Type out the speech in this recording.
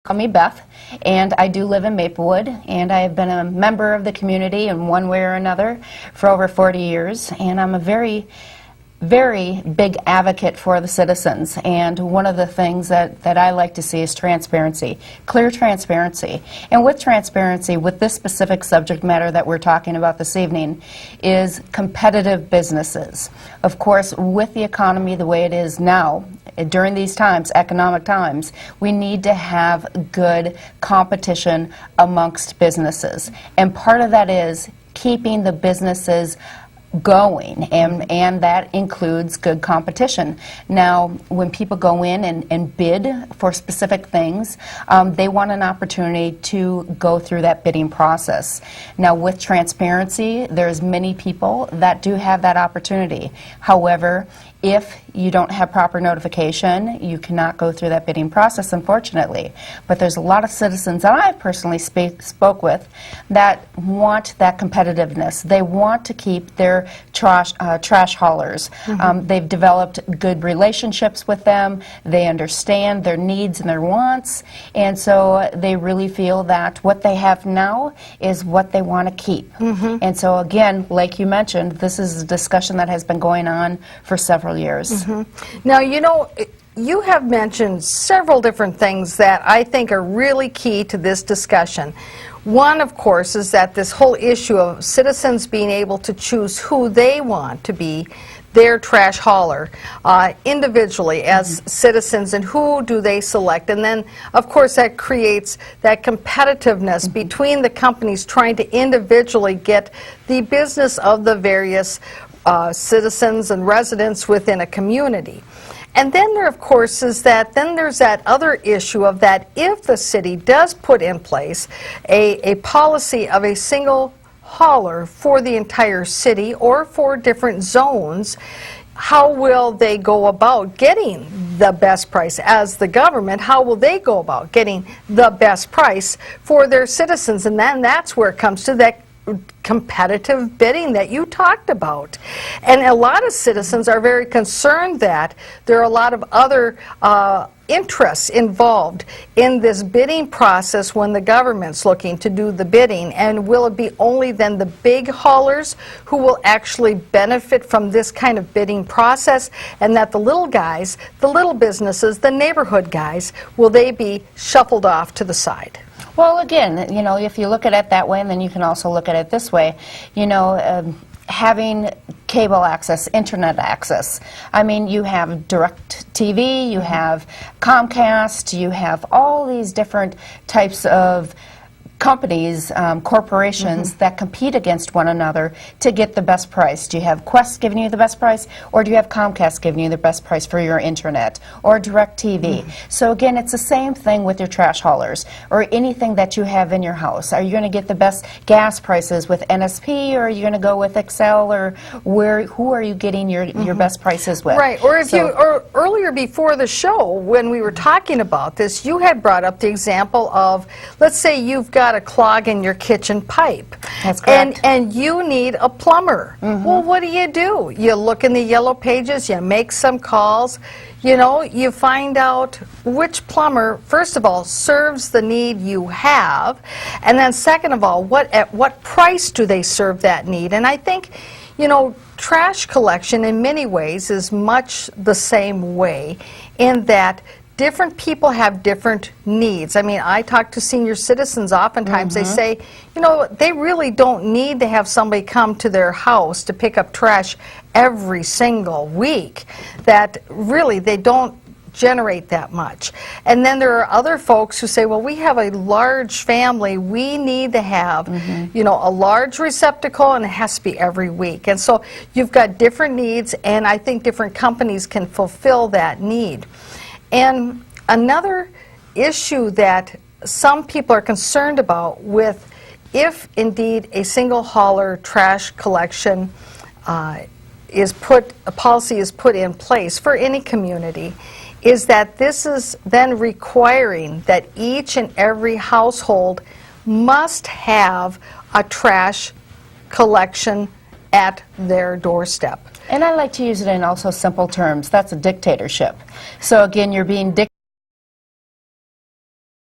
Call me Beth, and I do live in Maplewood, and I have been a member of the community in one way or another for over 40 years, and I'm a very big advocate for the citizens. And one of the things that I like to see is transparency, clear transparency. And with transparency, with this specific subject matter that we're talking about this evening, is competitive businesses. Of course, with the economy the way it is now, during these times, economic times, we need to have good competition amongst businesses. And part of that is keeping the businesses going, and that includes good competition. Now, when people go in and bid for specific things, they want an opportunity to go through that bidding process. Now, with transparency, there's many people that do have that opportunity. However, if you don't have proper notification, you cannot go through that bidding process, unfortunately. But there's a lot of citizens that I personally spoke with that want that competitiveness. They want to keep their trash haulers. They've developed good relationships with them. They understand their needs and their wants, and so they really feel that what they have now is what they want to keep. And so again, like you mentioned, this is a discussion that has been going on for several years. Now, you know, you have mentioned several different things that I think are really key to this discussion. One, of course, is that this whole issue of citizens being able to choose who they want to be their trash hauler individually as citizens, and who do they select. And then, of course, that creates that competitiveness between the companies trying to individually get the business of the various citizens and residents within a community. And then there, of course, is that then there's that other issue of that if the city does put in place a policy of a single hauler for the entire city or for different zones, how will they go about getting the best price? As the government, how will they go about getting the best price for their citizens? And then that's where it comes to that competitive bidding that you talked about. And a lot of citizens are very concerned that there are a lot of other interests involved in this bidding process when the government's looking to do the bidding. And will it be only then the big haulers who will actually benefit from this kind of bidding process, and that the little guys, the little businesses, the neighborhood guys, will they be shuffled off to the side? Well, again, you know, if you look at it that way, and then you can also look at it this way, you know, having cable access, internet access. I mean, you have direct TV, you have Comcast, you have all these different types of companies, corporations that compete against one another to get the best price. Do you have Quest giving you the best price, or do you have Comcast giving you the best price for your internet, or DirecTV? So again, it's the same thing with your trash haulers or anything that you have in your house. Are you going to get the best gas prices with NSP, or are you going to go with Excel, or who are you getting your best prices with? Right, or if or earlier before the show, when we were talking about this, you had brought up the example of, let's say you've got a clog in your kitchen pipe. That's correct. And you need a plumber. Well, what do? You look in the yellow pages, you make some calls, you know, you find out which plumber, first of all, serves the need you have, and then second of all, at what price do they serve that need? And I think, you know, trash collection in many ways is much the same way, in that different people have different needs. I mean, I talk to senior citizens oftentimes. They say, you know, they really don't need to have somebody come to their house to pick up trash every single week. That really, they don't generate that much. And then there are other folks who say, well, we have a large family, we need to have, you know, a large receptacle, and it has to be every week. And so you've got different needs, and I think different companies can fulfill that need. And another issue that some people are concerned about with, if indeed a single hauler trash collection a policy is put in place for any community, is that this is then requiring that each and every household must have a trash collection at their doorstep. And I like to use it in also simple terms. That's a dictatorship. So again, you're being dictated